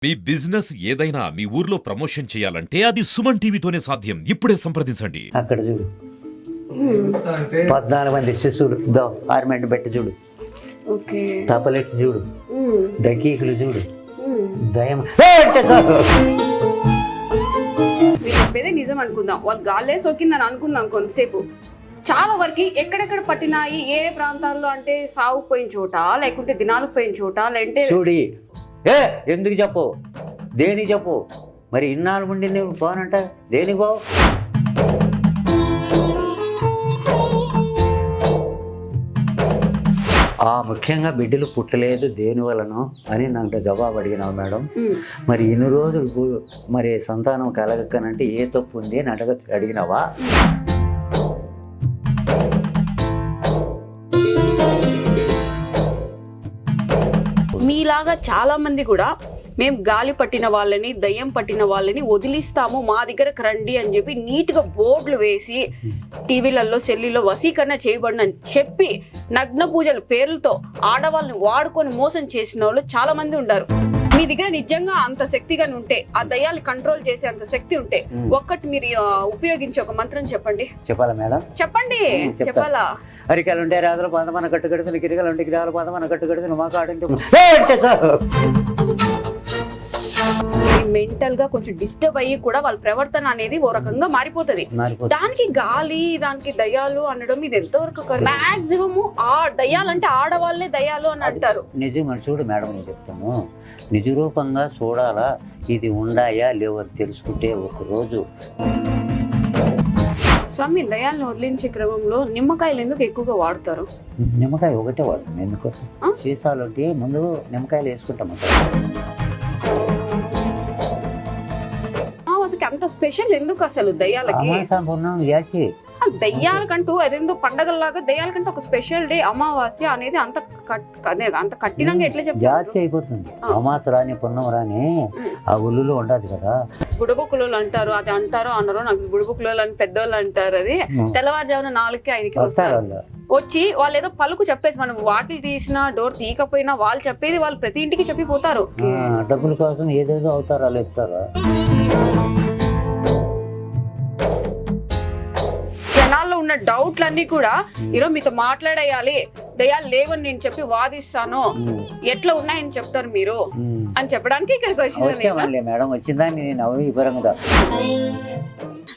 మీ business ఏదైనా మీ ఊర్లో promotion చేయాలంటే అది సుమన్ టీవీతోనే సాధ్యం. ఇప్పుడే సంప్రదించండి. అక్కడ చూడు 14 మంది శిశువులు దో ఆర్మెంట్ పెట్టి చూడు, తపలెట్టి చూడు, దకీకులు చూడు, దయం చెప్పేదే నిజం అనుకుందాం. వాళ్ళు గాలే సోకిందని అనుకుందాం కొంతసేపు. చాలా వరకు ఎక్కడెక్కడ పట్టినాయి, ఏ ప్రాంతాల్లో అంటే సాగుపోయిన చోట, లేకుంటే దినాలకు పోయిన చోట, లేదంటే చూడి ఎందుకు చెప్పు, దేనికి చెప్పు, మరి ఇన్నాళ్ళు ఉండి నువ్వు పోనంట దేనికి పోవు? ముఖ్యంగా బిడ్డలు పుట్టలేదు దేని వలన అని నాకు జవాబు అడిగినావు మేడం. మరి ఇన్ని రోజులు మరి సంతానం కలగక్కనంటే ఏ తప్పు ఉంది అని అడిగినావా? మీలాగా చాలా మంది కూడా మేము గాలి పట్టిన వాళ్ళని, దయ్యం పట్టిన వాళ్ళని వదిలిస్తాము, మా దగ్గరకు రండి అని చెప్పి నీట్గా బోర్డులు వేసి టీవీలలో సెల్లీలో వశీకరణ చేయబడిన అని చెప్పి నగ్న పూజల పేర్లతో ఆడవాళ్ళని వాడుకొని మోసం చేసిన వాళ్ళు చాలా మంది ఉంటారు. మీ దగ్గర నిజంగా అంత శక్తిగానే ఉంటే, ఆ దయ్యాన్ని కంట్రోల్ చేసే అంత శక్తి ఉంటే ఒక్కటి మీరు ఉపయోగించి ఒక మంత్రం చెప్పండి. చెప్పాలా మేడం? చెప్పండి. చెప్పాలా? అరికాలు ఉంటే రాదులు పదమన కట్టు కడుతుంది, కిరికలు ఉంటే కిరాలు పదమన కట్టు కడుతుంది, మా కాడంటే మెంటల్ గా కొంచెం డిస్టర్బ్ అయ్యి కూడా వాళ్ళ ప్రవర్తన అనేది ఓ రకంగా మారిపోతుంది. దానికి గాలి, దానికి దయ్యాలు అనడం ఇది ఎంతవరకు మాక్సిమం ఆ దయ్యాలంటే ఆడవాళ్లే దయ్యాలు అని అంటారు. నిజం చూడు మేడం, నేను చెప్తాను, నిజ రూపంగా చూడాలా ఇది ఉండాయా లేవని తెలుసుకుంటే ఒకరోజు. స్వామి, దయాలను వదిలించే క్రమంలో నిమ్మకాయలు ఎందుకు ఎక్కువగా వాడతారు? నిమ్మకాయ ఒకటే వాడతాం. ఎందుకోసం? సీసాలోకి ముందు నిమ్మకాయలు వేసుకుంటాం. అంత స్పెషల్ ఎందుకు అసలు దయ్యాలకి? దయ్యాలకంటూ అదేందో పండగల్లాగా దయ్యాలకంటే ఒక స్పెషల్ డే అమావాస్య అనేది అంత కఠినంగా ఎట్లా చెప్తారు? అయిపోతుంది అమాస రాని పున్నం రాని ఆ ఉల్లులో ఉండదు కదా. బుడబుక్కులు అంటారు, అది అంటారో అన్నారో నాకు, బుడబుక్కులు అని పెద్దోళ్ళు అంటారు. అది తెల్లవారుజామున 4కి 5కి వస్తారు. వచ్చి వాళ్ళు ఏదో పలుకు చెప్పేసి, మనం వాకిలు తీసినా డోర్ తీయకపోయినా వాళ్ళు చెప్పేది వాళ్ళు ప్రతి ఇంటికి చెప్పిపోతారు. డబ్బుల కోసం ఏదేదో అవుతారు వాళ్ళు ఇస్తారా? జనాల్లో ఉన్న డౌట్లన్నీ కూడా ఈరోజు మీతో మాట్లాడేయాలి, దయాలు లేవని నేను చెప్పి వాదిస్తాను, ఎట్లా ఉన్నాయని చెప్తారు మీరు అని చెప్పడానికి ఇక్కడికి వచ్చింది.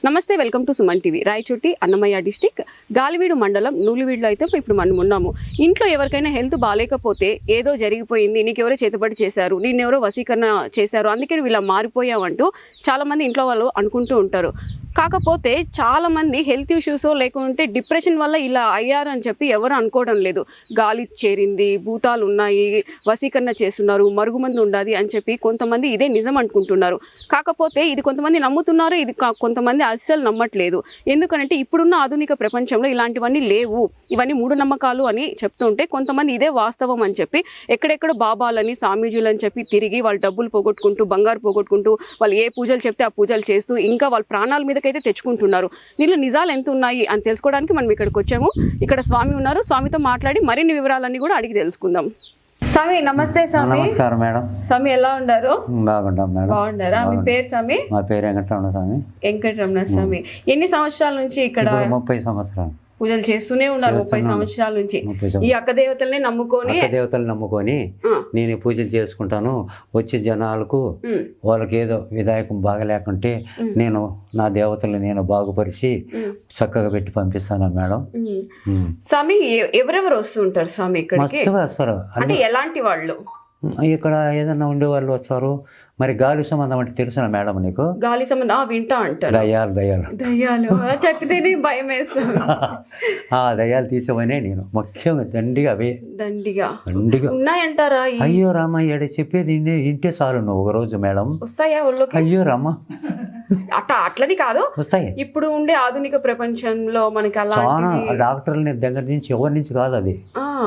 నమస్తే, welcome to Suman TV. Rayachoti, Annamayya district, Galiveedu మండలం, నూలివీడులో అయితే ఇప్పుడు మనం ఉన్నాము. ఇంట్లో ఎవరికైనా హెల్త్ బాగాలేకపోతే, ఏదో జరిగిపోయింది, నీకెవరో చేతబడి చేశారు, నిన్నెవరో వశీకరణ చేశారు, అందుకే నువ్వు ఇలా మారిపోయావంటూ చాలా మంది ఇంట్లో వాళ్ళు అనుకుంటూ ఉంటారు. కాకపోతే చాలా మంది హెల్త్ ఇష్యూస్ లేకుంటే డిప్రెషన్ వల్ల ఇలా అయ్యారు అని చెప్పి ఎవరు అనుకోవడం లేదు. గాలి చేరింది, భూతాలు ఉన్నాయి, వశీకరణ చేస్తున్నారు, మరుగుమంది ఉండాలి అని చెప్పి కొంతమంది ఇదే నిజం అనుకుంటున్నారు. కాకపోతే ఇది కొంతమంది నమ్ముతున్నారు, ఇది కొంతమంది అస్సలు నమ్మట్లేదు. ఎందుకంటే ఇప్పుడున్న ఆధునిక ప్రపంచంలో ఇలాంటివన్నీ లేవు, ఇవన్నీ మూఢనమ్మకాలు అని చెప్తుంటే కొంతమంది ఇదే వాస్తవం అని చెప్పి ఎక్కడెక్కడ బాబాలని, స్వామీజీలని చెప్పి తిరిగి వాళ్ళు డబ్బులు పోగొట్టుకుంటూ, బంగారు పోగొట్టుకుంటూ, వాళ్ళు ఏ పూజలు చెప్తే ఆ పూజలు చేస్తూ ఇంకా వాళ్ళ ప్రాణాల మీద అయితే తెచ్చుకుంటున్నారు. దీనిలో నిజాలు ఎంత ఉన్నాయి అని తెలుసుకోవడానికి మనం ఇక్కడికి వచ్చాము. ఇక్కడ స్వామి ఉన్నారు, స్వామితో మాట్లాడి మరిన్ని వివరాలన్నీ కూడా అడిగి తెలుసుకుందాం. స్వామి నమస్తే. స్వామి నమస్కారం మేడం. స్వామి ఎలా ఉన్నారు? బాగుంటాం మేడం. బాగున్నారా? మీ పేరు స్వామి? మా పేరు వెంకటరమణ స్వామి. వెంకటరమణ స్వామి. ఎన్ని సంవత్సరాల నుంచి ఇక్కడ? 30 సంవత్సరాలు పూజలు చేస్తూనే ఉన్నారు. 30 సంవత్సరాల నుంచి ఈ అక్క దేవతల్ని నమ్ముకొని నేను పూజలు చేసుకుంటాను. వచ్చే జనాలకు వాళ్ళకి ఏదో విధాయకం బాగలేకుంటే నేను నా దేవతలు నేను బాగుపరిచి చక్కగా పెట్టి పంపిస్తాను మేడం. స్వామి, ఎవరెవరు వస్తుంటారు స్వామి ఇక్కడికి? మస్తుగా వస్తారు. అంటే ఎలాంటి వాళ్ళు? ఇక్కడ ఏదన్నా ఉండే వాళ్ళు వస్తారు. మరి గాలి సంబంధం అంటే తెలుసునా మేడం నీకు? గాలి సంబంధం వింటా అంటారు. దయ్యాలు చెప్పితేనే భయం వేస్తుంది. దయ్యాలు తీసేవనే నేను ముఖ్యంగా దండిగా ఉన్నాయంటారా? అయ్యో రామ, ఎడ చెప్పేది ఇంటే చాలు నువ్వు ఒక రోజు మేడం. వస్తాయా ఊళ్ళోకి? అయ్యో రామ, అట్లని కాదు, వస్తాయి. ఇప్పుడు ఉండే ఆధునిక ప్రపంచంలో మనకి అలా డాక్టర్ల దగ్గర నుంచి ఎవరి నుంచి కాదు,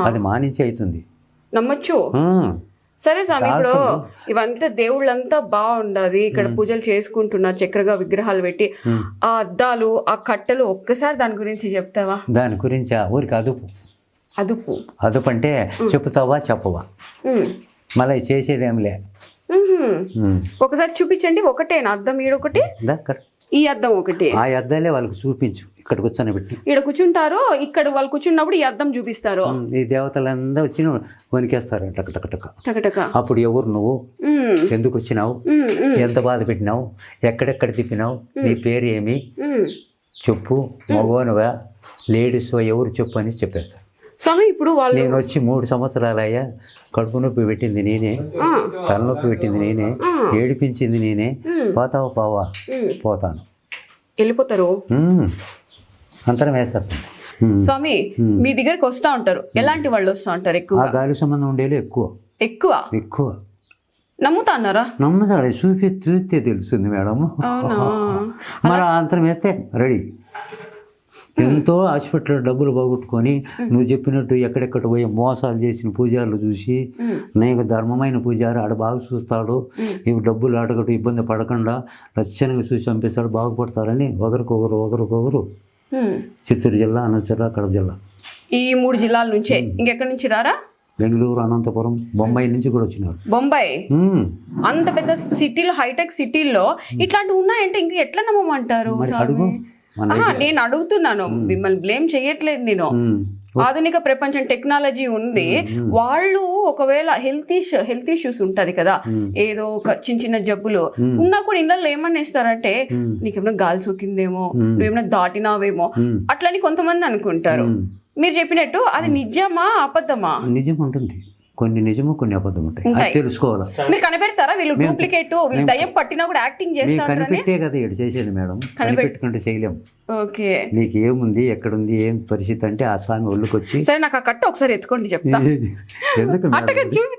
అది మా నుంచి అవుతుంది. నమ్మచ్చు. సరే స్వామి, ఇప్పుడు ఇవంతా దేవుళ్ళంతా బాగుండదు, ఇక్కడ పూజలు చేసుకుంటున్నారు, చక్రగా విగ్రహాలు పెట్టి, ఆ అద్దాలు, ఆ కట్టెలు, ఒక్కసారి దాని గురించి చెప్తావా? దాని గురించి ఊరికి అదుపు అంటే చెప్తావా చెప్పవా? మళ్ళీ చేసేదేంలే. ఒకసారి చూపించండి. ఒకటేనా అద్దం? ఈడొకటి, ఈ అద్దం ఒకటి. ఆ అద్దాలే వాళ్ళకి చూపించు. ఇక్కడ కూర్చొని పెట్టి ఇక్కడ కూర్చుంటారు. ఇక్కడ వాళ్ళు కూర్చున్నప్పుడు ఈ అద్దం చూపిస్తారు. ఈ దేవతలందరూ వచ్చి వణికేస్తారు టక. టకటక. అప్పుడు ఎవరు నువ్వు, ఎందుకు వచ్చినావు, ఎంత బాధ పెట్టినావు, ఎక్కడెక్కడ తిప్పినావు, నీ పేరు ఏమి చెప్పు, మగోనువా లేడీస్ ఎవరు చెప్పు అని చెప్పేస్తారు. స్వామి ఇప్పుడు వాళ్ళు నేను వచ్చి 3 సంవత్సరాలయ్యా, కడుపు నొప్పి పెట్టింది నేనే, తలనొప్పి పెట్టింది నేనే, ఏడిపించింది నేనే, పోతావా పావా, పోతాను, వెళ్ళిపోతారు. అంతరం వేస్తారు. స్వామి మీ దగ్గరికి వస్తా ఉంటారు. ఎలాంటి వాళ్ళు వస్తా ఉంటారు? ఎక్కువ ఆ గాలి సంబంధం ఉండేది ఎక్కువ నమ్ముతా అన్నారా? నమ్ముతారు. చూస్తే తెలుస్తుంది మేడం. మరి అంతరం వేస్తే రెడీ. ఎంతో హాస్పిటల్లో డబ్బులు పోగొట్టుకొని నువ్వు చెప్పినట్టు ఎక్కడెక్కడ పోయి మోసాలు చేసిన పూజారులు చూసి, నీకు ధర్మమైన పూజారు ఆడ బాగా చూస్తాడు, ఇవి డబ్బులు అడగటం ఇబ్బంది పడకుండా లక్షణంగా చూసి పంపిస్తాడు, బాగుపడతారని ఒకరికొకరు చిత్తూరు జిల్లా, అనంతపురం జిల్లా, కడప జిల్లా, ఈ 3 జిల్లాల నుంచే. ఇంకెక్కడి నుంచి రారా? బెంగళూరు, అనంతపురం, బొంబాయి నుంచి కూడా వచ్చినారు. బొంబాయి అంత పెద్ద సిటీలో, హైటెక్ సిటీల్లో ఇట్లాంటివి ఉన్నాయంటే ఇంక ఎట్లా నమ్మమంటారు? నేను అడుగుతున్నాను, మిమ్మల్ని బ్లేమ్ చెయ్యట్లేదు నేను. ఆధునిక ప్రపంచం, టెక్నాలజీ ఉంది. వాళ్ళు ఒకవేళ హెల్త్ ఇష్యూస్ ఉంటది కదా, ఏదో ఒక చిన్న జబ్బులు ఉన్నా కూడా ఇళ్ళల్లో ఏమన్నా ఇస్తారంటే, నీకేమైనా గాలి సోకిందేమో, నువ్వేమైనా దాటినావేమో అట్లని కొంతమంది అనుకుంటారు. మీరు చెప్పినట్టు అది నిజమా అబద్ధమా? నిజం ఉంటుంది, కొన్ని నిజము కొన్ని అబద్ధం ఉంటాయి, అది తెలుసుకోవాలి. మీరు కనిపెడతారా వీళ్ళు డూప్లికేట్, వీళ్ళు దయ్యం పట్టినా కూడా యాక్టింగ్ చేస్తారు? కనిపెట్టే కదా ఇక్కడ చేసేది మేడం, కనిపెట్టుకుంటే చేయలేము. ఓకే, నీకు ఏముంది, ఎక్కడుంది, ఏం పరిస్థితి అంటే ఆ స్వామి ఒళ్ళుకి వచ్చి, సరే నాకు ఆ కట్ట ఒకసారి ఎత్తుకోండి చెప్తా. ఎందుకు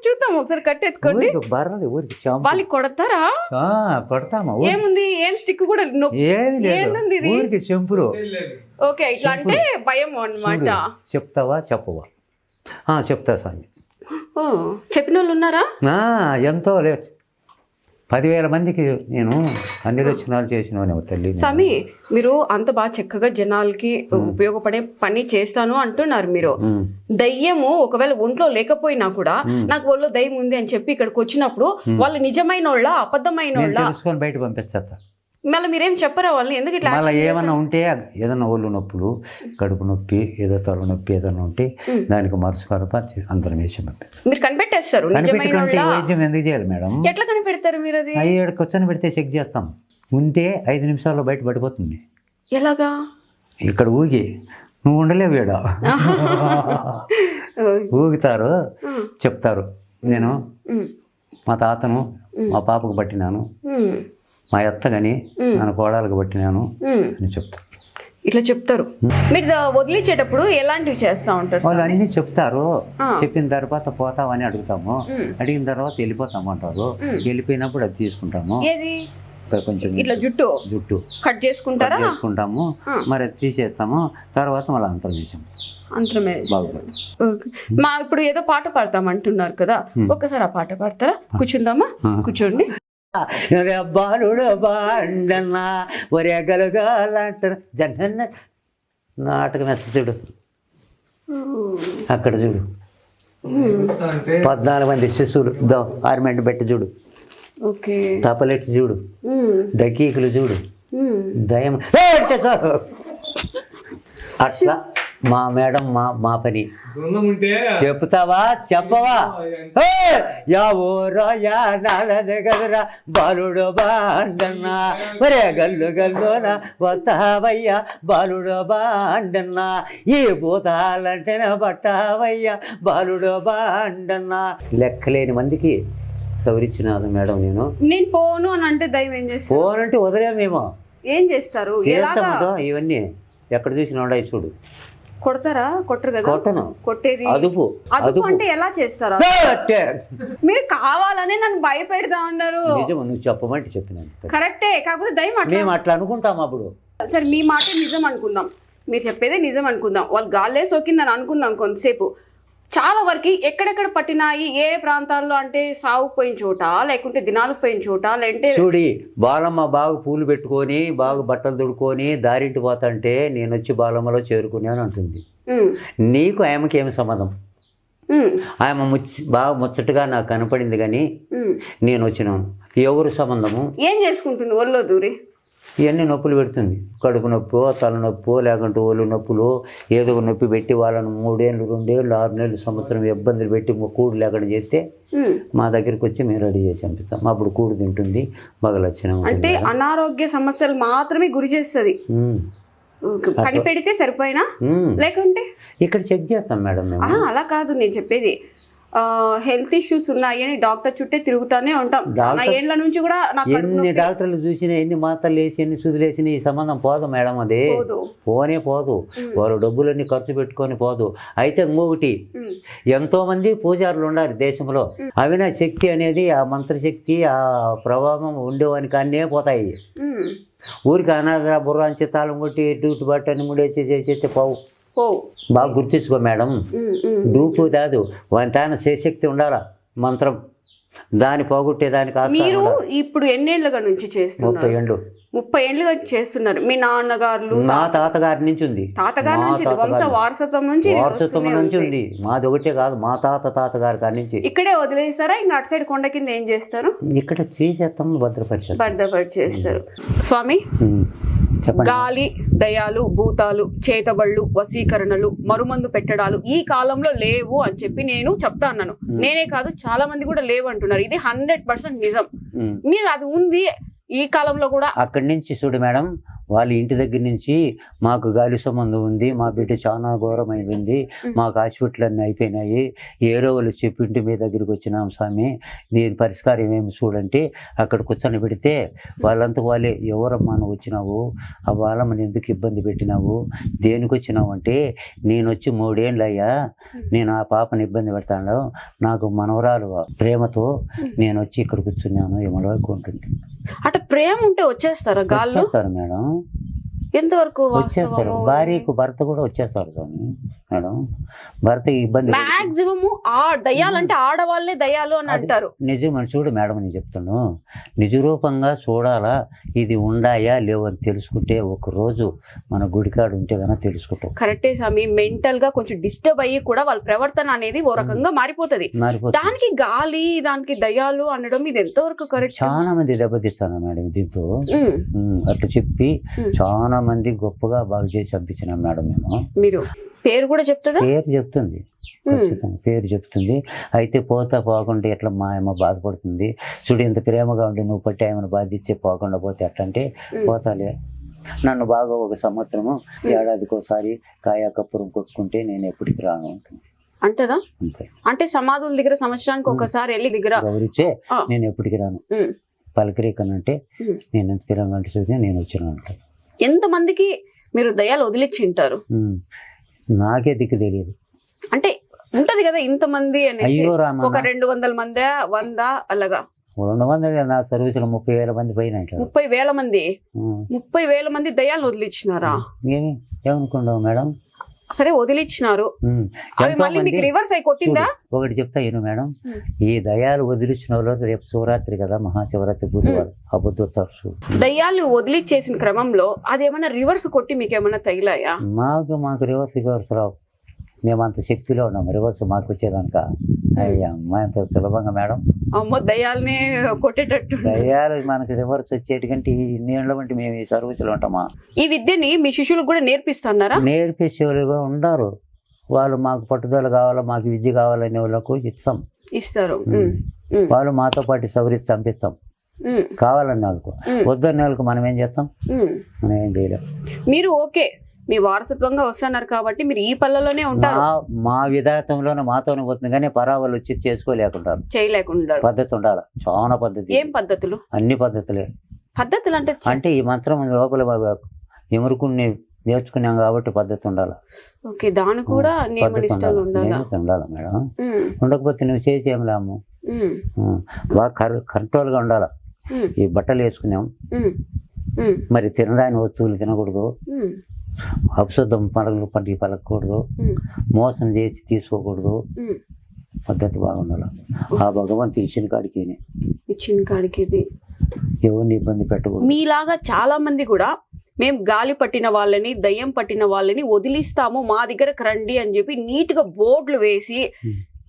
చూద్దాం ఒకసారి కట్ట ఎత్తుకోండి. వాళ్ళకి కొడతారా? కొడతామా? ఏముంది, ఏం స్టిక్ కూడా ఏమి లేదు, ఊరికి చెంపులు. ఓకే, ఇట్లా అంటే భయం అన్నమాట. చెప్తావా చెప్పవా? చెప్తా స్వామి. చెప్పిన వాళ్ళు ఉన్నారా? ఎంతో లేదు, 10,000 మందికి నేను అన్ని దర్శనాలు చేసిన తల్లి. స్వామి మీరు అంత బాగా చక్కగా జనాలకి ఉపయోగపడే పని చేస్తాను అంటున్నారు. మీరు దయ్యము ఒకవేళ ఒంట్లో లేకపోయినా కూడా నాకు ఒళ్ళో దయ్యం ఉంది అని చెప్పి ఇక్కడికి వచ్చినప్పుడు వాళ్ళు నిజమైన వాళ్ళ అబద్ధమైన వాళ్ళ తెలుసుకొని బయట పంపిస్తా. మళ్ళీ మీరేం చెప్పరా వాళ్ళని? ఎందుకు ఇట్లా మళ్ళీ ఏమన్నా ఉంటే ఏదన్నా ఒళ్ళు నొప్పులు, కడుపు నొప్పి, ఏదో తల నొప్పి ఏదన్నా ఉంటే దానికి మరుసుకరప అందరం వేసి పంపిస్తారు. మీరు కనిపెట్టేస్తారు. వైద్యం ఎందుకు చేయాలి మేడం? ఎట్లా కనిపెడతారు మీరు? అది 5 కూర్చొని పెడితే చెక్ చేస్తాం, ఉంటే 5 నిమిషాల్లో బయట పడిపోతుంది. ఎలాగా? ఇక్కడ ఊగి నువ్వు ఉండలేవు, వీడ ఊగుతారు, చెప్తారు. నేను మా తాతను మా పాపకు పట్టినాను, మా అత్తగని నన్ను కోడలకు పట్టినాను అని చెప్తారు. ఇట్లా చెప్తారు. మీరు వదిలించేటప్పుడు ఎలాంటివి చేస్తా ఉంటారు? వాళ్ళు అన్ని చెప్తారు. చెప్పిన తర్వాత పోతామని అడుగుతాము, అడిగిన తర్వాత వెళ్ళిపోతాము అంటారు. వెళ్ళిపోయినప్పుడు అది తీసుకుంటాము. ఏది? కొంచెం ఇట్లా జుట్టు కట్ చేసుకుంటాము, మరి అది తీసేస్తాము. తర్వాత మళ్ళీ అంతరం చేసాము. మా ఇప్పుడు ఏదో పాట పాడతాం అంటున్నారు కదా, ఒక్కసారి ఆ పాట పాడతారా? కూర్చుందామా? కూర్చోండి. బాలుడు బాండన్నా ఒరే గలుగాలంటారు జగన్న నాటకం ఎత్త చూడు, అక్కడ చూడు 14 మంది శిశువులు ఆర్మెంట్ పెట్టి చూడు, తపలెట్టి చూడు, దకీకులు చూడు, దయం అట్లా మా మేడం మా పని. చెప్తావా చెప్పవా? గదరా బాలుడు బాండన్నా ఒరే గల్లు గల్లునా వస్తావయ్యా బాలుడు బాండన్నా, ఈ భూతాలంటేనే పట్టావయ్యా బాలుడు బాండన్నా. లెక్కలేని మందికి సవరించినాను మేడం. నేను పోను అని అంటే దయ్యం ఏం చేస్తాను? పోనంటే వదిలేమేమో. ఏం చేస్తారు? ఇవన్నీ ఎక్కడ చూసినా ఉన్నాయి చూడు. కొడతారా? కొట్టరు కదా. కొట్టను. కొట్టేది అదుపు అంటే ఎలా చేస్తారా? మీరు కావాలనే నన్ను భయపెడతా ఉన్నారు. నువ్వు చెప్పమంటే చెప్పినాను కరెక్టే, కాకపోతే దయ్యం మేము అట్లా అనుకుంటాం. అప్పుడు సరే మీ మాట నిజం అనుకుందాం, మీరు చెప్పేదే నిజం అనుకుందాం, వాళ్ళు గాల్లే సోకిందని అనుకుందాం కొంతసేపు. చాలా వరకు ఎక్కడెక్కడ పట్టినాయి, ఏ ప్రాంతాల్లో అంటే సాగుపోయిన చోట, లేకుంటే దినాలకు పోయిన చోట, లేదంటే చూడి బాలమ్మ బాగా పూలు పెట్టుకొని బాగా బట్టలు దుడుకొని దారింటి పోతంటే నేను వచ్చి బాలమ్మలో చేరుకున్నాను అంటుంది. నీకు ఆమెకి ఏమి సంబంధం? ఆమె బాగా ముచ్చటగా నాకు కనపడింది కానీ నేను వచ్చినాను. ఎవరు సంబంధము? ఏం చేసుకుంటుంది ఒళ్ళో దూరి? ఇవన్నీ నొప్పులు పెడుతుంది. కడుపు నొప్పో తలనొప్పో లేకుంటే ఒళ్ళు నొప్పులు ఏదో ఒక నొప్పి పెట్టి వాళ్ళని 3 ఏళ్ళు 2 ఏళ్ళు 6 నెలలు సంవత్సరం ఇబ్బందులు పెట్టి కూడు లేకుండా చేస్తే మా దగ్గరికి వచ్చి మేము రెడీ చేసి పంపిస్తాం. అప్పుడు కూడు తింటుంది, బాగా లక్షణం. అంటే అనారోగ్య సమస్యలు మాత్రమే గురి చేస్తుంది. కనిపెడితే సరిపోయినా లేకుంటే ఇక్కడ చెక్ చేస్తాం మేడం మేము. అలా కాదు నేను చెప్పేది, హెల్త్ ఇష్యూస్ ఉన్నాయి అని డాక్టర్ చుట్టే తిరుగుతానే ఉంటాం. చాలా ఏళ్ల నుంచి కూడా ఎన్ని డాక్టర్లు చూసినా ఎన్ని మాత్రలు వేసి ఎన్ని సూదులు వేసినా ఈ సంబంధం పోదు మేడం. అది పోనే పోదు. వాళ్ళు డబ్బులన్నీ ఖర్చు పెట్టుకొని పోదు. అయితే ఇంకొకటి, ఎంతో మంది పూజారులు ఉండాలి దేశంలో. అవినా శక్తి అనేది, ఆ మంత్రశక్తి, ఆ ప్రభావం ఉండేవాని కానే పోతాయి. ఊరికి అనాథ బుర్రాంచి తాళం కొట్టి డ్యూటీ బట్టని ముడేసి చేసేస్తే పోవు. బాగా గుర్తించుకో మేడం. డూపు కాదు, తాన శక్తి ఉండాలా మంత్రం. దాన్ని పోగొట్టేదానికి మీరు ఇప్పుడు ఎన్నేళ్లుగా నుంచి చేస్తున్నారు? 30 ఏళ్ళుగా చేస్తున్నారు. మీ నాన్నగారు? మా తాతగారి నుంచి ఉంది. తాతగారి నుంచి వారసత్వం నుంచి ఉంది. మాది ఒకటే కాదు, మా తాతగారి కాడి నుంచి. ఇక్కడే వదిలేస్తారా? ఇంకా అటు సైడ్ కొండ కింద ఏం చేస్తారు? ఇక్కడ చేసేస్తాం, భద్రపరిచేస్తారు. స్వామి, గాలి, దయాలు, భూతాలు, చేతబళ్ళు, వశీకరణలు, మరుమందు పెట్టడాలు ఈ కాలంలో లేవు అని చెప్పి నేను చెప్తా అన్నాను. నేనే కాదు, చాలా మంది కూడా లేవు అంటున్నారు. ఇది 100% నిజం. మీరు అది ఉంది ఈ కాలంలో కూడా. అక్కడి నుంచి చూడు మేడం, వాళ్ళ ఇంటి దగ్గర నుంచి మాకు గాలి సంబంధం ఉంది, మా బిడ్డ చాలా ఘోరమైంది, మాకు హాస్పిటల్ అన్నీ అయిపోయినాయి, ఏరో వాళ్ళు చెప్పింటి మీ దగ్గరికి వచ్చినాం స్వామి, దీని పరిష్కారం ఏమి చూడంటే అక్కడ కూర్చొని పెడితే వాళ్ళంతా వాళ్ళే, ఎవరమ్మా నువ్వు వచ్చినావు, ఆ వాళ్ళమ్మని ఎందుకు ఇబ్బంది పెట్టినావు, దేనికి వచ్చినావు అంటే, నేను వచ్చి 3 ఏళ్ళు అయ్యా, నేను ఆ పాపని ఇబ్బంది పెడతాను, నాకు మనవరాలు ప్రేమతో నేను వచ్చి ఇక్కడ కూర్చున్నాను, ఏమో ఉంటుంది. అంటే ప్రేమ ఉంటే వచ్చేస్తారా గాల్లో? వచ్చేస్తారు మేడం. ఎంతవరకు వచ్చేస్తారు? భార్యకు భర్త కూడా వచ్చేస్తారు స్వామి మేడం. భర్తకి ఇబ్బంది మాక్సిమం దయ్యాలంటే ఆడవాళ్ళే దయ్యాలు అని అంటారు. నిజమని చూడు మేడం, నేను చెప్తాను, నిజ రూపంగా చూడాలా, ఇది ఉండాయా లేవు అని తెలుసుకుంటే ఒక రోజు మన గుడికాడు ఉంటే కన్నా తెలుసుకుంటాం. కరెక్టే స్వామి. మెంటల్ గా కొంచెం డిస్టర్బ్ అయ్యి కూడా వాళ్ళ ప్రవర్తన అనేది ఓ రకంగా మారిపోతుంది. దానికి గాలి, దానికి దయ్యాలు అనడం ఇది ఎంతవరకు కరెక్ట్? చాలా మంది దెబ్బతీస్తాను మేడం దీంతో. అట్లా చెప్పి చాలా మంది గొప్పగా బాగు చేసి పంపించినాం మేడం మేము. మీరు పేరు కూడా చెప్తుందా? పేరు చెప్తుంది, ఖచ్చితంగా పేరు చెప్తుంది. అయితే పోకుండా ఎట్లా మా అమ్మ బాధపడుతుంది చూడు, ఎంత ప్రేమగా ఉండి నువ్వు పట్టి ఆమెను బాధించే పోకుండా పోతే ఎట్లా అంటే పోతాలే. నన్ను బాగా ఒక సంవత్సరము ఏడాదికి ఒకసారి కాయా కప్పురం కొట్టుకుంటే నేను ఎప్పటికి రాను ఉంటుంది అంటదా. అంటే సమాధుల దగ్గర సంవత్సరానికి ఒకసారి వెళ్ళి దగ్గర గౌరిచ్చే నేను ఎప్పటికి రాను, పలకరీకనంటే నేను ఎంత ప్రేమగా అంటే చూస్తే నేను వచ్చిన ఉంటాను. ఎంతమందికి మీరు దయాలు వదిలిచ్చి ఉంటారు? నాకే దిక్కు తెలియదు. అంటే ఉంటది కదా ఇంతమంది అనేసి, ఒక 200 మంది 100 అలాగా 200 నా సర్వీసులో 30,000 మంది పైన. 30,000 మంది 30,000 మంది దయాలు వదిలిచ్చినారా? ఏమనుకున్నావు మేడం? సరే వదిలిచ్చినారు, అవి మళ్ళీ మీకు రివర్స్ అయి కొట్టిందా? ఒకటి చెప్తా ఏను మేడం, ఈ దయాలు వదిలిచ్చిన వాళ్ళు రేపు శివరాత్రి కదా, మహాశివరాత్రి బుధవారం అబద్ధోత్సవం. దయాలు వదిలిచ్చేసిన క్రమంలో అదేమన్నా రివర్స్ కొట్టి మీకు ఏమన్నా తగిలాయా? మాకు రివర్స్ రావు, మేము అంత శక్తిలో ఉన్నాం. రివర్స్ మాకు వచ్చేదాక అయ్యా అమ్మాయి అంత సులభంగా మేడం. అమ్మో, దయాలనే కొట్టేటట్టు. దయాలు మనకి రివర్స్ వచ్చేటికంటే ఇన్నేళ్ళ వంటి మేము ఈ సర్వీసులో ఉంటామా. ఈ విద్యని మీ శిష్యులకు కూడా నేర్పిస్తున్నారా? నేర్పించేవాళ్ళుగా ఉండరు వాళ్ళు. మాకు పట్టుదల కావాలా, మాకు విద్య కావాలనే వాళ్ళకు ఇస్తారు. వాళ్ళు మాతో పాటు సవరించి చంపిస్తాం కావాలన్న వాళ్ళకు. వద్దన్న వాళ్ళకు మనం ఏం చేస్తాం? మనం ఏం చేయలేం. మీరు ఓకే, మీ వారసత్వంగా వస్తున్నారు కాబట్టి మీరు ఈ పల్లెలోనే ఉంటారు. మా విధాతంలోనే మాతోనే పోతుంది కానీ పరావాళ్ళు వచ్చి చేసుకోలేకుంటారు, చేయలేకుండా. పద్ధతి ఉండాలి, చాలా పద్ధతి. ఏం పద్ధతులు? అన్ని పద్ధతులే. పద్ధతులు అంటే ఈ మంత్రం లోపల ఎమురుకుని నేర్చుకున్నాం కాబట్టి పద్ధతి ఉండాలి. ఓకే, దాని కూడా నియమనిష్టలు ఉండాలి మేడం. ఉండకపోతే నువ్వు చేసి ఏం లేము. బాగా కంట్రోల్గా ఉండాలి. ఈ బట్టలు వేసుకున్నాం మరి తినడానికి వస్తువులు తినకూడదు, అపశుద్ధం పంటకి పలకూడదు, మోసం చేసి తీసుకోకూడదు, పద్ధతి బాగుండాలి. ఆ భగవంతు ఇచ్చిన కాడికి ఎవరిని ఇబ్బంది పెట్టకూడదు. మీలాగా చాలా మంది కూడా మేము గాలి పట్టిన వాళ్ళని, దయ్యం పట్టిన వాళ్ళని వదిలిస్తాము, మా దగ్గరకు రండి అని చెప్పి నీట్ గా బోర్డులు వేసి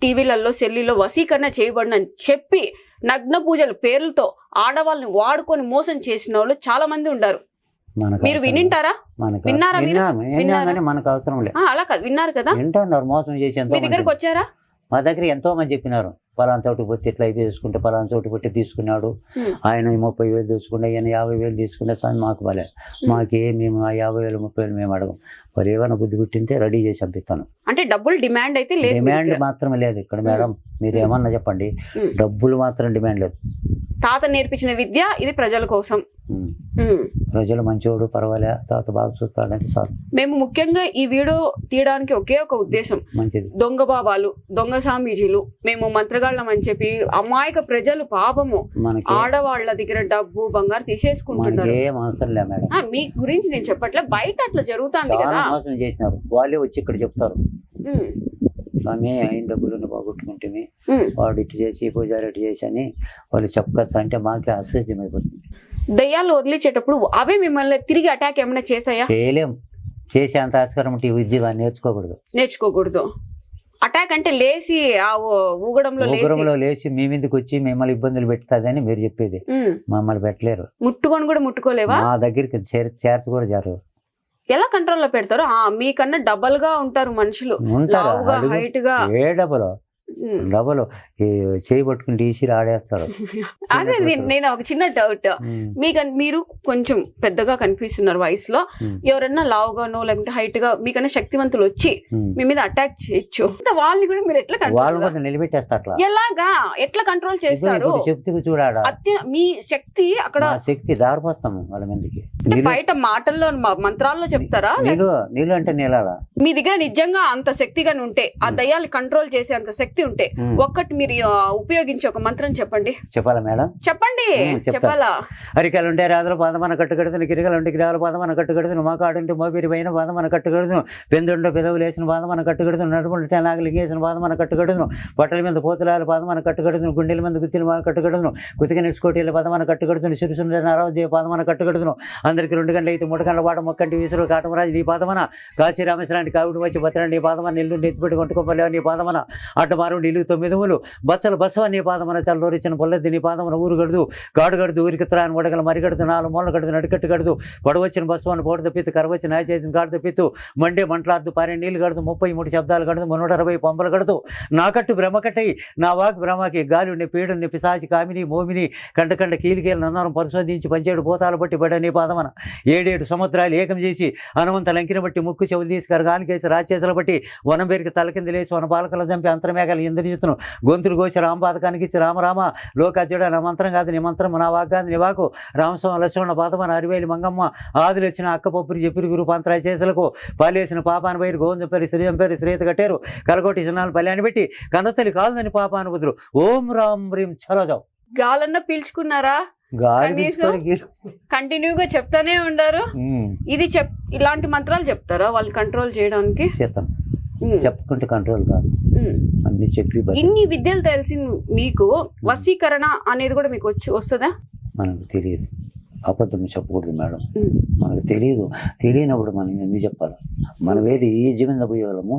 టీవీలలో సెల్లులో వశీకరణ చేయబడిన చెప్పి నగ్న పూజల పేర్లతో ఆడవాళ్ళని వాడుకొని మోసం చేసిన వాళ్ళు చాలా మంది ఉంటారు. మీరు వినింటారా? విన్నారా? మనకు అవసరం లేదు. అలా కాదు, విన్నారు కదా, వింటున్నారు. మోసం చేసి మీ దగ్గరకు వచ్చారా? మా దగ్గర ఎంతో మంది చెప్పినారు, పలానా చోటుకు పోతే ఇట్లా అయిపోయి తీసుకుంటే పలానా చోటు పెట్టి తీసుకున్నాడు, ఆయన 30,000 తీసుకుంటే ఆయన 50,000 తీసుకుంటే సార్ మాకు భలే, మేము 50,000 30,000 మేము అడగం. వాళ్ళు ఏమైనా బుద్ధి పుట్టింటే రెడీ చేసి పంపిస్తాను. అంటే డబ్బులు డిమాండ్ అయితే లేదు, డిమాండ్ మాత్రమే లేదు ఇక్కడ మేడం. మీరు ఏమన్నా చెప్పండి, డబ్బులు మాత్రం డిమాండ్ లేదు. తాత నేర్పించిన విద్య ఇది ప్రజల కోసం. ప్రజలు మంచివాడు పర్వాలే, తాత బాగా చూస్తాడంటే సార్. మేము ముఖ్యంగా ఈ వీడియో తీయడానికి ఒకే ఒక ఉద్దేశం, మంచిది. దొంగ బాబాలు, దొంగ స్వామీజీలు, మేము మంత్రగాళ్ళం అని చెప్పి అమాయక ప్రజలు పాపము ఆడవాళ్ళ దగ్గర డబ్బు బంగారు తీసేసుకుంటున్నారు. ఏం అవసరం లేదు మేడం. మీ గురించి నేను చెప్పట్లే, బయట అట్లా జరుగుతుంది కదా. మోసం చేసినారు వాళ్ళే వచ్చి ఇక్కడ చెప్తారు, ఆమె అయిన డబ్బులను బాగొట్టుకుంటుంది, వాడు ఇటు చేసి పూజారి ఇటు చేసి అని వాళ్ళు చెప్పచ్చు అంటే మాకే అసహ్యం అయిపోతుంది. దయ్యాలు వదిలేసేటప్పుడు అవే మిమ్మల్ని తిరిగి అటాక్ ఏమైనా చేసాయా? చేయలేం. చేసే అంత ఆస్కారం ఉంటే ఈ విద్య నేర్చుకోకూడదు. అటాక్ అంటే లేచి ఆ ఊగడంలో లేచి మీ మీదకి వచ్చి మిమ్మల్ని ఇబ్బందులు పెడతాదని మీరు చెప్పేది. మమ్మల్ని పెట్టలేరు. ముట్టుకొని కూడా ముట్టుకోలేవా? మా దగ్గరికి చేర్చ కూడా జరగదు. ఎలా కంట్రోల్లో పెడతారు? మీకన్నా డబల్ గా ఉంటారు మనుషులు, హైట్ గా. ఏ డబల్ చేయి పట్టుకుని ఈసిరి ఆడేస్తారు. అదే నేను ఒక చిన్న డౌట్, మీరు కొంచెం పెద్దగా కనిపిస్తున్నారు వయసులో, ఎవరన్నా లావుగానో లేకుంటే హైట్ గా మీకన్నా శక్తివంతులు వచ్చి మీ మీద అటాక్ చేయొచ్చు, వాళ్ళని కూడా మీరు ఎట్లా కంట్రోల్ నిలబెట్టేస్తారు? ఎలాగా ఎట్లా కంట్రోల్ చేస్తారు? శక్తికి చూడాలి, మీ శక్తి అక్కడ శక్తి దారిపోస్తాము వాళ్ళ మీదకి. బయట మాటల్లో మంత్రాల్లో చెప్తారా? నీళ్ళు అంటే నీళ్ళ మీ దగ్గర నిజంగా అంత శక్తిగానే ఉంటే, ఆ దయ్యాన్ని కంట్రోల్ చేసే అంత శక్తి ఉంటే ఒక్కటి మీరు ఉపయోగించి ఒక మంత్రం చెప్పండి. చెప్పాలా మేడం? చెప్పండి. చెప్పాలా? అరికలు ఉంటే రాదులు పాదమన కట్టుకడుతున్న, కిరికలు ఉంటే కిరాలు పాదమన కట్టుకడుతున్న, మోకాడుంటే మోపిరి పైన పాదమన కట్టుకడుతును, పెందుంటే పెదవులు వేసిన పాదమన కట్టుకడుతును, నడుపుంటే నాగలికి వేసిన పాదమన కట్టుకడుతును, బట్టల మీద పోతులాల పాదమన కట్టుకడుతును, గుండెల మీద గుత్తిల కట్టుకడుతును, కుతికి నిడుచుకోటీల పాదమన కట్టుకడుతును, సిరుసుండే నరవజయ పాదమన కట్టుకడుతును, అందరికి 2 గంటలు అయితే 3 గంటల పాట మొక్కంటి వీసులు కాటమరాజు నీ పాదమన, కాశీ రామేశ్వరానికి కావిడి వచ్చి బతరండి నీ పాదమన, నిల్లు ఎత్తిపెట్టి కొట్టుకోపలేవు నీ పాదమన, అడ్డమారు నీళ్ళు 9 ములు బచ్చలు బసవ నీ పాదమన, చల్లూరిచిన పొల్లెద్ది నీ పాదమన, ఊరు గడుదు గాడు గడుదు ఊరికి త్రాన్ని వడగల మరిగడుతు 4 మూలలు గడుదు నడికట్టు గడుదు, పొడవచ్చిన బసవాన్ని పోటు తప్పిత్తు, కరవచ్చి నాయ చేసిన కాడు తప్పిత్తు, మండే మంటలాద్దు పారే నీళ్ళు గడుదు, 33 శబ్దాలు గడుదు, 160 పంపలు గడుదు, నాకట్టు బ్రహ్మకట్టై నా వాక్ బ్రహ్మకి, గాలి ఉండే పీడుని పిశాచి కామిని మోమిని కంట కీలికేలు నన్నరం పరిశోధించి 17 పోతాలు బట్టి బడ నీ పాదమన, 7 సముద్రాలు ఏకం చేసి హనుమంత లంకిని బట్టి ముక్కు చెవులు తీసి కరగానికేసి రాచేసలు బట్టి వనం పేరుకి తల కింద లేచి వన పాలకలు చంపి అంతరమేఘాలు ఇంద్రజిత్తును గొంతులు కోసి రామపాదకానికి ఇచ్చి రామరామ లోకాచుడ నా మంత్రం కాదు నీ మంత్రం, నా వాక్ కాదు నీ వాకు, రామస్వామి లక్ష్మణ పాదమన, అరివేలి మంగమ్మ, ఆదులు వచ్చిన అక్క పప్పురి చెప్పిరి గురు పంతరాయ చేసలకు, పాలేసిన పాపాను బయరు గోవింద పేరు శ్రీజం పేరు శ్రీత కట్టారు, కలకోటి చిన్నాలు పల్యాన్ని పెట్టి కన్నతల్లి కాదని పాపాను బుద్ధులు, ఓం రామ్ హ్రీం చలోజావు. గాలన్న పీల్చుకున్నారా? కంటిన్యూగా చెప్తానే ఉండారు. ఇది ఇలాంటి మంత్రాలు చెప్తారా వాళ్ళు కంట్రోల్ చేయడానికి? చెప్పుకుంటే కంట్రోల్ కాదు, అన్ని చెప్పి. ఇన్ని విద్యలు తెలిసి మీకు వశీకరణ అనేది కూడా మీకు వస్తుందా? మనకు తెలియదు, అబద్ధం చెప్పకూడదు మేడం. మనకు తెలియనప్పుడు మనం ఎందుకు చెప్పాలి? మనం ఏది ఈ జీవన పోయే వాళ్ళము,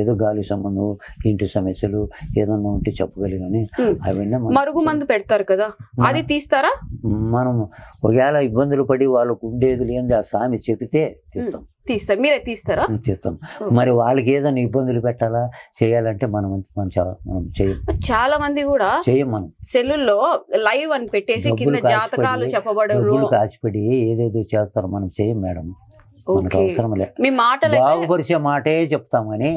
ఏదో గాలి సంబంధం ఇంటి సమస్యలు ఏదన్నా ఉంటే చెప్పగలిగాని అవన్నీ మరుగు మందు పెడతారు కదా, అది తీస్తారా? మనం ఒకవేళ ఇబ్బందులు పడి వాళ్ళకు ఉండేది లేని ఆ స్వామి చెబితే తీస్తాం. మీరే తీస్తారా? తీస్తాం. మరి వాళ్ళకి ఏదైనా ఇబ్బందులు పెట్టాలా చేయాలంటే మనం చేయం. చాలా మంది కూడా చేయం. మనం సెల్లుల్లో లైవ్ అని పెట్టేసి కింద జాతకాలు చెప్పబడరు, కాసిపడి ఏదేదో చేస్తారు. మనం చేయం మేడం, మనకు అవసరం లేదు. మీ మాటలు బాగుపరిచే మాటే చెప్తాం కానీ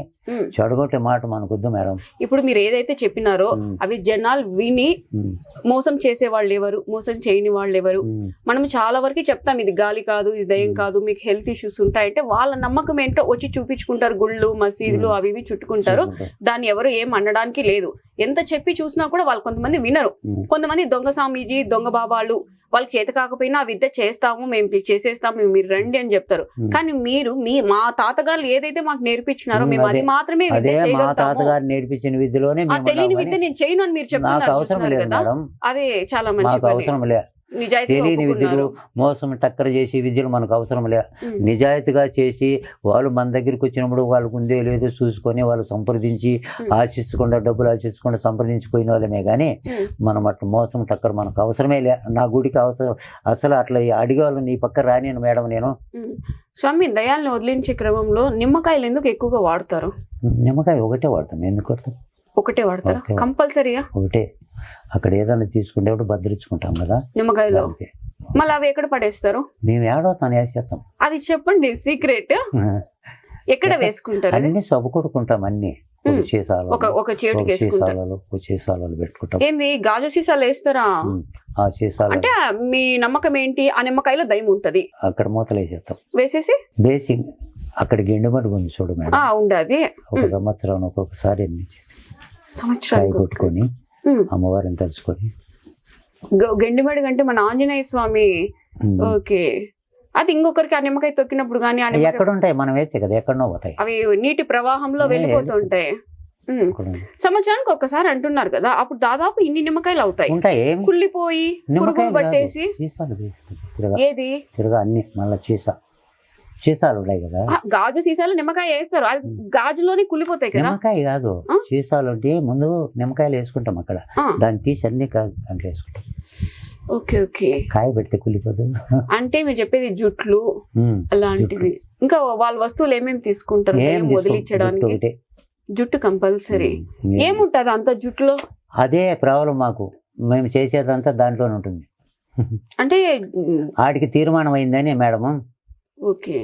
చెడగొట్టే మాట మనకు వద్దు మేడం. ఇప్పుడు మీరు ఏదైతే చెప్పినారో అవి జనాలు విని మోసం చేసే వాళ్ళు ఎవరు, మోసం చేయని వాళ్ళు ఎవరు, మనం చాలా వరకు చెప్తాం ఇది గాలి కాదు, ఇది దయ్యం కాదు, మీకు హెల్త్ ఇష్యూస్ ఉంటాయంటే వాళ్ళ నమ్మకం ఏంటో వచ్చి చూపించుకుంటారు. గుళ్ళు మసీదులు అవి ఇవి చుట్టుకుంటారు, దాన్ని ఎవరు ఏం అనడానికి లేదు. ఎంత చెప్పి చూసినా కూడా వాళ్ళు కొంతమంది వినరు. కొంతమంది దొంగ స్వామీజీ, దొంగ బాబాలు, వాళ్ళకి చేత కాకపోయినా ఆ విద్య చేస్తాము, మేము చేసేస్తాము, మీరు రండి అని చెప్తారు. కానీ మీరు మా తాతగారు ఏదైతే మాకు నేర్పించినారో మేము అది మాత్రమే నేర్పించిన విద్యలోనే తెలియని విద్య నేను చేయను అని మీరు చెప్తున్నారు. అదే చాలా మంచి. అవసరం లే, నిజాయితీగా తెలియని విద్యలు ఒప్పుకున్నారు. మోసం టక్కర చేసే విద్యలు మనకు అవసరం లే. ఉమ్, నిజాయితీగా చేసి వాళ్ళు మన దగ్గరికి వచ్చినప్పుడు వాళ్ళకు ఉందే లేదో చూసుకొని వాళ్ళు సంప్రదించి ఆశించకుండా డబ్బులు ఆశించకుండా సంప్రదించిపోయిన వాళ్ళమే కానీ ఉమ్, మనం అట్లా మోసం టక్కర మనకు అవసరమే లే. నా గుడికి అవసరం అసలు అట్లా అడిగే వాళ్ళు నీ పక్క రానిను మేడం నేను. ఉమ్. స్వామి, దయాల్ని వదిలించే క్రమంలో నిమ్మకాయలు ఎందుకు ఎక్కువగా వాడతారు? నిమ్మకాయ ఒకటే వాడతాం. ఎందుకు వాడతాం? ఒకటే వాడతారా? ఒకటే. కంపల్సరీయా ఒకటే. అక్కడ ఏదైనా తీసుకునేప్పుడు భద్రించుకుంటాం కదా నిమ్మకాయలో? అంతే. మళ్ళీ అవి ఎక్కడ పడేస్తారు? మేము ఏడవుతాను వేసేస్తాం. అది చెప్పండి, సీక్రెట్. ఎక్కడ వేసుకుంటారు అది? అన్ని సబ్బు కొడుకుంటాం. అన్ని ఒక సీసాలు ఒక చేటుకి వేసుకుంటారు. సీసాలలో పెట్టుకుంటాం. ఏంది గాజు సీసాలు వేస్తారా? ఆ సీసాలు అంటే మీ నమ్మకం ఏంటి? ఆ నిమ్మకాయలో దయ్యం ఉంటది, అక్కడ మూతలు వేసేస్తాం. వేసేసి బేసిక్ అక్కడ గెండుమడుగు ఉంది చూడు మేడం. ఉండది. ఒక సంవత్సరం ఒక్కొక్కసారి ఎన్ని కాయ సంవత్సరానికి కొట్టుకొని అమ్మవారిని తలుచుకొని గండిమడి అంటే మన ఆంజనేయ స్వామి. ఉమ్. ఓకే. అది ఇంకొకరికి ఆ నిమ్మకాయ తొక్కినప్పుడు కానీ ఎక్కడ ఉంటాయి మనం వేస్తే కదా ఎక్కడనో పోతాయి. అవి నీటి ప్రవాహంలో వెళ్ళిపోతుంటాయి. అక్కడ సంవత్సరానికి ఒక్కసారి అంటున్నారు కదా, అప్పుడు దాదాపు ఇన్ని నిమ్మకాయలు అవుతాయి. ఉంటాయి. ఏమి కుళ్ళిపోయి నిమ్మకాయలు పురుగులు కాదు, పట్టేసి. సీసాలు వేస్తాం. తిరగా ఏది? తిరగా అన్ని మళ్ళీ సీసాలు ఉన్నాయి కదా. గాజు సీసాలు నిమ్మకాయ వేస్తారు, అది గాజులోనే కుళ్ళిపోతాయి కదా. నిమ్మకాయ కాదు, సీసాలు ఉంటే ముందు నిమ్మకాయలు వేసుకుంటాం అక్కడ, ఆ, దాన్ని తీసి అన్ని దాంట్లో వేసుకుంటాం. Okay okay. కాయ పెడితే కుళ్ళిపోదు. అంటే మీరు చెప్పేది జుట్లు అలాంటివి. ఇంకా వాళ్ళ వస్తువులు ఏమేమి తీసుకుంటారు దయ్యం వదిలించడానికి? ఒకటే జుట్టు కంపల్సరీ. ఏముంటది అంత జుట్టులో? అదే ప్రాబ్లం మాకు. మేము చేసేదంతా దాంట్లోనే ఉంటుంది. అంటే ఆడికి తీర్మానం అయిందని మేడము ఓకే.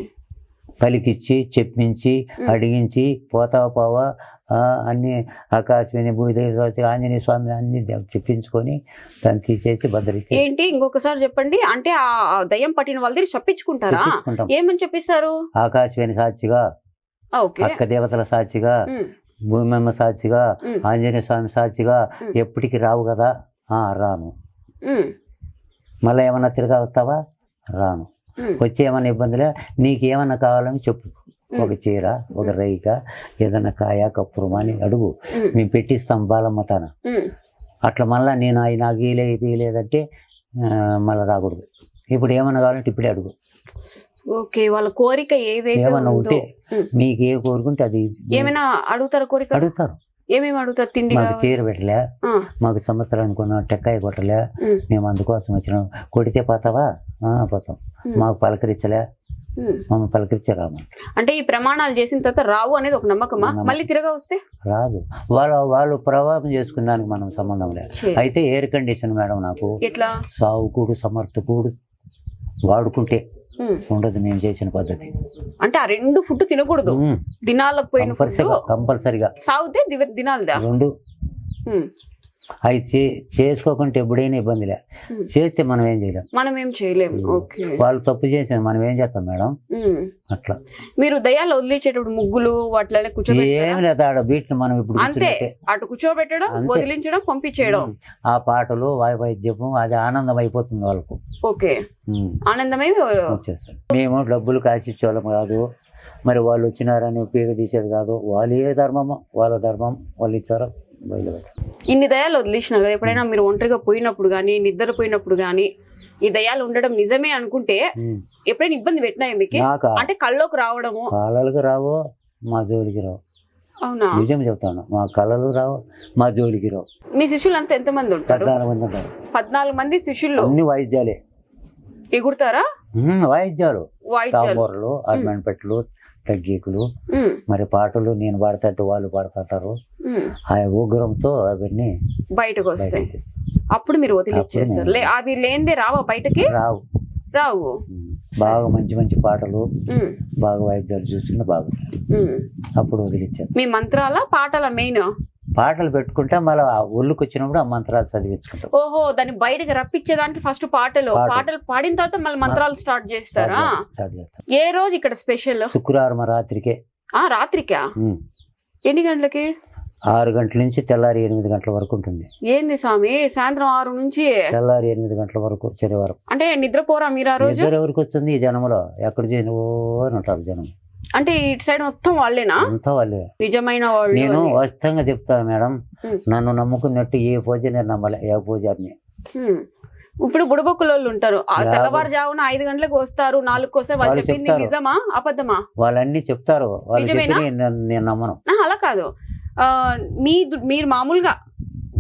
పలికిచ్చి చెప్పించి అడిగించి పోవా అన్ని ఆకాశవాణి భూదేవి ఆంజనేయ స్వామి అన్ని చెప్పించుకొని దాన్ని తీసేసి భద్రించి ఏంటి ఇంకొకసారి చెప్పండి. అంటే ఆ దయ్యం పట్టిన వాళ్ళ దగ్గర చెప్పించుకుంటారా? చెప్పించుకుంటాం. ఏమని చెప్పిస్తారు? ఆకాశవాణి సాక్షిగా, ఓకే. అక్క దేవతల సాక్షిగా, భూమమ్మ సాక్షిగా, ఆంజనేయ స్వామి సాక్షిగా ఎప్పటికి రావు కదా. రాను. మళ్ళీ ఏమన్నా తిరగా వస్తావా? రాను. వచ్చి ఏమన్నా ఇబ్బందులే, నీకేమన్నా కావాలని చెప్పు. ఒక చీర, ఒక రైక, ఏదన్నా కాయ కప్పురమా అని అడుగు, మేము పెట్టిస్తాం బాలమ్మ తాన. అట్లా మళ్ళీ నేను నాకు ఇలేదంటే మళ్ళీ రాకూడదు. ఇప్పుడు ఏమన్నా కావాలంటే ఇప్పుడే అడుగు. ఓకే. వాళ్ళ కోరిక ఏదైతే ఏమన్నా ఉంటే మీకు ఏ కోరుకుంటే అది ఏమైనా అడుగుతారు. కోరిక అడుగుతారు. ఏమేమి అడుగుతారు? తిండి మాకు చీర పెట్టలే, మాకు సంవత్సరానికి కొన్న టెక్కాయ కొట్టలే, మేము అందుకోసం వచ్చినాం. కొడితే పోతావా? పోతాం. మాకు పలకరించలే, మమ్మల్ని పలకరించే రాము. అంటే ఈ ప్రమాణాలు చేసిన తర్వాత రావు అనేది ఒక నమ్మకమా? మళ్ళీ తిరగా వస్తే రాదు. వాళ్ళు ప్రభావం చేసుకునే దానికి మనం సంబంధం లేదు. అయితే ఎయిర్ కండిషన్ మేడం నాకు ఎట్లా? సావుకుడు సమర్థకుడు వాడుకుంటే ఉండదు మేము చేసిన పద్ధతి. అంటే ఆ రెండు ఫుడ్ తినకూడదు, దినాలకు పోయిన కంపల్సరిగా. సాగుతే దినాలదా? రెండు అవి చేసుకోకుంటే ఎప్పుడైనా ఇబ్బందిలే. చేస్తే మనం ఏం చేయలేం. మనం ఏం చేయలేము. ఓకే. వాళ్ళు తప్పు చేసిన మనం ఏం చేస్తాం మేడం? అట్లా మీరు దయ్యాలు వదిలించేటప్పుడు ముగ్గులు వాటిలోనే ఏమి లేదు. ఆడ వీటిని మనం ఇప్పుడు అంతే, అటు కూర్చోబెట్టడం, వదిలించడం, పంపించేయడం. ఆ పాటలు వాయిద్యము అది ఆనందం అయిపోతుంది వాళ్ళకు. ఓకే. ఆనందమై వచ్చేస్తాడు. మేము డబ్బులు కాసిచ్చేవాళ్ళం కాదు, మరి వాళ్ళు వచ్చినారని ఉపయోగ తీసేది కాదు. వాళ్ళు ఏ ధర్మమో వాళ్ళ ధర్మం వాళ్ళు ఇచ్చారో బయలుదేరు. ఇన్ని దయాలు వదిలేసినారు కదా, ఎప్పుడైనా మీరు ఒంటరిగా పోయినప్పుడు కానీ నిద్రపోయినప్పుడు కానీ ఈ దయాలు ఉండడం నిజమే అనుకుంటే ఎప్పుడైనా ఇబ్బంది పెట్టినాయి మీకు? అంటే కళ్ళలోకి రావడము? కళలకు రావు, మా జోలికి రావు. అవునా? నిజం చెప్తాను, మా కళలు రావు, మా జోలికి రావు. మీ శిష్యులు అంతా ఎంతమంది ఉంటారు? 14 మంది ఉంటారు. 14 మంది శిష్యులు. అన్ని వాయిద్యాలే. ఎగురుతారా? వాయిద్యాలు, తాంబూరలు, అర్మన్ పెట్టలు, తగ్గీకులు, మరి పాటలు నేను పాడతాంటే వాళ్ళు పాడుతుంటారు. ఆ ఉగ్రంతో అవన్నీ బయటకు వస్తాయి. అప్పుడు మీరు వదిలిచ్చేస్తారు. అవి లేనిదే రావా బయటకి? రావు. రావు. బాగా మంచి మంచి పాటలు, బాగా వాయిద్యాలు చూసుకుని బాగా అప్పుడు వదిలిచ్చారు. మీ మంత్రాల పాటల మెయిన్ పాటలు పెట్టుకుంటే మళ్ళీ ఒళ్ళుకి వచ్చినప్పుడు ఆ మంత్రాలు చదివించుకుంటాం. ఓహో, దాన్ని బయటకి రప్పించేదానికి ఫస్ట్ పాటలు పాడిన తర్వాత మళ్ళీ మంత్రాలు స్టార్ట్ చేస్తారా? ఏ రోజు ఇక్కడ స్పెషల్? శుక్రవారం రాత్రికే. రాత్రికా? ఎన్ని గంటలకి? 6 గంటల నుంచి తెల్లారి 8 గంటల వరకు ఉంటుంది. ఏంది స్వామి, సాయంత్రం 6 నుంచి తెల్లారి 8 గంటల వరకు శనివారం. అంటే నిద్రపోరా మీరు ఆ రోజు? నిద్ర ఎవరికి వచ్చింది ఈ జనంలో? ఎక్కడ చేయను అని ఉంటారు జనం. అంటే ఇటు సైడ్ మొత్తం వాళ్ళేనా? అంతా వాళ్ళే, నిజమైన వాళ్ళు. నేను వాస్తవంగా చెప్తాను మేడం, నన్ను నమ్ముకున్నట్టు ఏ పూజ నేను నమ్మలే. ఏ పూజారిని ఇప్పుడు బుడబొక్కులోళ్ళు ఉంటారు తెల్లవారుజామున 5 గంటలకు వస్తారు 4కి వస్తే వాళ్ళు చెప్పింది నిజమా అబద్ధమా? వాళ్ళన్నీ చెప్తారు, వాళ్ళు నిజమేనా? నేను నమ్మను. అలా కాదు, మీరు మామూలుగా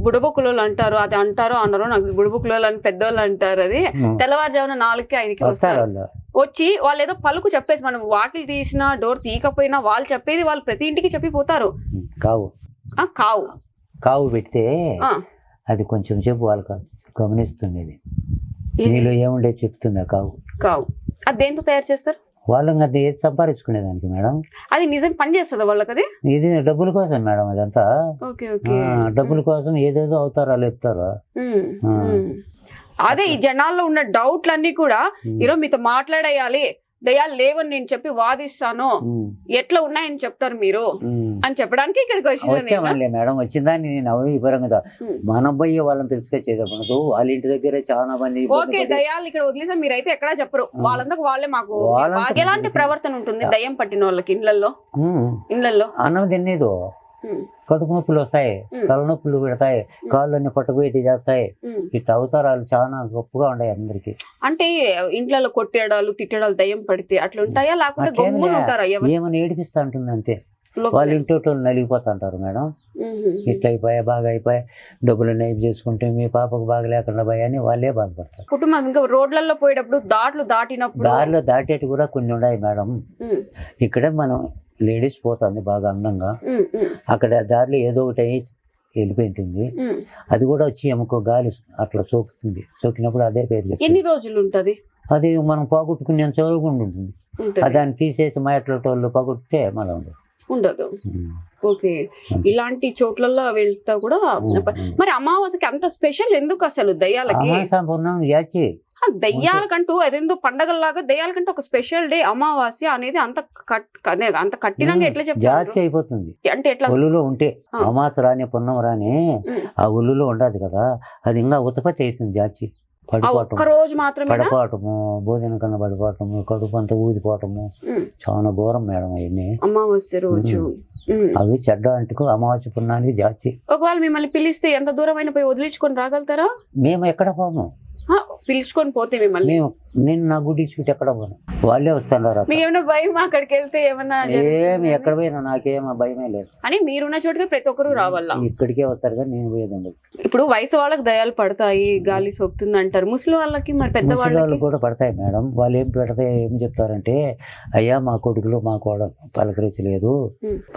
బుడబొక్కులోళ్ళు అంటారు, అది అంటారో అన్నారో నాకు, బుడబొక్కులోళ్ళు అని పెద్దోళ్ళు అంటారు, అది తెల్లవారుజామున 4కి 5కి వస్తారు. వచ్చి వాళ్ళు ఏదో పలుకు చెప్పేసి, మనం వాకిలి తీసినా డోర్ తీయకపోయినా వాళ్ళు చెప్పేది వాళ్ళు ప్రతి ఇంటికి చెప్పిపోతారు. కావు పెడితే అది కొంచెం సేపు వాళ్ళకి గమనిస్తుంది, నీలో ఏముండే చెప్తుంది కావు. అది దేంతో తయారు చేస్తారు? వాళ్ళకి అది ఏది సంపాదించుకునేదానికి మేడం. అది నిజం పని చేస్తుంది వాళ్ళకి? అది ఇది డబ్బుల కోసం మేడం, అదంతా డబ్బుల కోసం ఏదేదో అవతారాలు ఎత్తారు. అదే ఈ జనాల్లో ఉన్న డౌట్లన్నీ కూడా ఈరోజు మీతో మాట్లాడేయాలి, దయాలు లేవని నేను చెప్పి వాదిస్తాను, ఎట్లా ఉన్నాయని చెప్తారు మీరు అని చెప్పడానికి ఇక్కడికి వచ్చామండి మేడం. వచ్చిందాన్ని నేను అభిప్రాయంగా మనం పోయి వాళ్ళని తెలుసుకొచ్చేటప్పుడు వాళ్ళ ఇంటి దగ్గరే చాలా మంది. ఓకే, దయాలు ఇక్కడ వదిలేసా మీరైతే ఎక్కడా చెప్పరు, వాళ్ళందరూ వాళ్ళే. మాకు ఎలాంటి ప్రవర్తన ఉంటుంది దయ్యం పట్టిన వాళ్ళకి ఇళ్లలో? అన్నం తినేదో, కడుపు నొప్పులు వస్తాయి, తలనొప్పులు పెడతాయి, కాళ్ళన్నీ పట్టుకుపోయి చేస్తాయి. ఇట్లా అవతారాలు చాలా గొప్పగా ఉన్నాయి అందరికి. అంటే ఇంట్లో కొట్టేడాలు తిట్టడాలు దయ్యం పడితే అట్లా ఉంటాయా, లేకుంటే ఏమని ఏడిపిస్తా ఉంటుంది అంతే. వాళ్ళ ఇంటి వాళ్ళు నలిగిపోతుంటారు మేడం, ఇట్లా అయిపోయా బాగా అయిపోయా, డబ్బులు నైపు చేసుకుంటే మీ పాపకు బాగా లేకుండా పోయా అని వాళ్ళే బాధపడతారు. కుటుంబం ఇంకా రోడ్లలో పోయేటప్పుడు దారిలో దాటేటి కూడా కొన్ని ఉన్నాయి మేడం. ఇక్కడే మనం లేడీస్ పోతుంది బాగా అందంగా, అక్కడ దారిలో ఏదో ఒకటి వెళ్ళిపోయి ఉంటుంది, అది కూడా వచ్చి ఎముకో గాలి అట్లా సోకుతుంది. సోకినప్పుడు అదే పేరు. ఎన్ని రోజులు ఉంటది అది? మనం పోగొట్టుకునే చదువుకుండా ఉంటుంది. దాన్ని తీసేసి మా ఎట్ల వాళ్ళు పోగొట్టితే మళ్ళీ ఉండదు. ఓకే, ఇలాంటి చోట్లలో వెళ్తా కూడా. మరి అమావాస్యకి అంత స్పెషల్ ఎందుకు అసలు దయ్యాలకి? దయ్యాలకంటూ అదేందో పండగల్లాగా దయ్యాలకంటూ ఒక స్పెషల్ డే అమావాస్య అనేది అంత కఠినంగా ఎట్లా చెప్తారు? అయిపోతుంది అంటే ఎట్లా? ఒళ్ళులో ఉంటే అమావాస్య రాని పున్నం రాని ఆ ఒళ్ళులో ఉండదు కదా, అది ఇంకా ఉత్పత్తి అవుతుంది జాచి. రోజు మాత్రమే పడిపోవటము, భోజనం కన్నా పడిపోవటము, కడుపు అంతా ఊదిపోవటము, చాలా ఘోరం మేడం అవన్నీ అమావాస్య రోజు. అవి చెడ్డ అంటుకు అమావాస్య పున్నానికి జాచి. ఒకవేళ మిమ్మల్ని పిలిస్తే ఎంత దూరం అయినా పోయి వదిలించుకొని రాగలుగుతారా? మేము ఎక్కడ పోము, పిలుచుకొని పోతే మిమ్మల్ని నేను నా గుడి చుట్టూ ఎక్కడ పోను, వాళ్ళే వస్తున్నారు. మీకు ఏమైనా భయం అక్కడికి వెళ్తే? ఏమన్నా ఏమి ఎక్కడ పోయినా నాకేం భయమే లేదు. అని మీరున్న చోటుగా ప్రతి ఒక్కరు రావాలా? ఇక్కడికే వస్తారు కానీ నేను పోయేదండి. ఇప్పుడు వయసు వాళ్ళకి దయాలు పడతాయి, గాలి సోకుతుంది అంటారు. ముసలి వాళ్ళకి మరి పెద్ద వాళ్ళకి కూడా పడతాయి మేడం. వాళ్ళు ఏం పెడతాయి, ఏం చెప్తారంటే, అయ్యా మా కొడుకులు మా కోడలు పలకరించలేదు,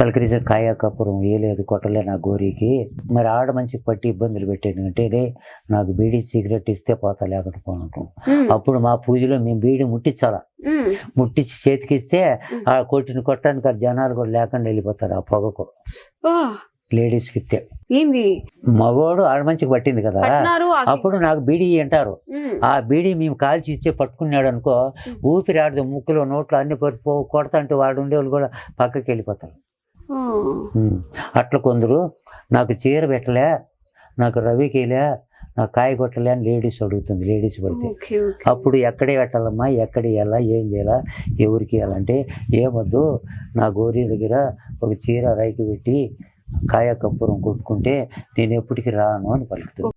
పలకరించిన కాయ కప్పురం వేయలేదు, కొట్టలే నా గోరికి, మరి ఆడ మంచి పట్టి ఇబ్బందులు పెట్టాను అంటే నాకు బీడీ సిగరెట్ ఇస్తే పోతా లేకుండా పోనట్టు. అప్పుడు మా పూజలో మేము బీడీ ముట్టించాలా, ముట్టించి చేతికిస్తే ఆ కొట్టడానికి ఆ జనాలు కూడా లేకుండా వెళ్ళిపోతారు ఆ పొగకు. లేడీస్కి ఇస్తే మగోడు ఆడ మంచికి పట్టింది కదా, అప్పుడు నాకు బీడీ అంటారు. ఆ బీడీ మేము కాల్చి ఇచ్చే పట్టుకున్నాడు అనుకో, ఊపిరి ఆడదు, ముక్కులో నోట్లో అన్ని కొడతాంటే వాడు ఉండేవాళ్ళు కూడా పక్కకి వెళ్ళిపోతారు. అట్లా కొందరు నాకు చీర పెట్టలే, నాకు రవికిలే, నాకు కాయ కొట్టలే అని లేడీస్ అడుగుతుంది. లేడీస్ పడితే అప్పుడు ఎక్కడే పెట్టాలమ్మా, ఎక్కడ ఇవ్వాలా, ఏం చేయాలా, ఎవరికి ఇవ్వాలంటే ఏమొద్దు, నా గోరీ దగ్గర ఒక చీర రైకి పెట్టి కాయ కప్పురం కొట్టుకుంటే నేను ఎప్పటికీ రాను అని పలుకుతుంది.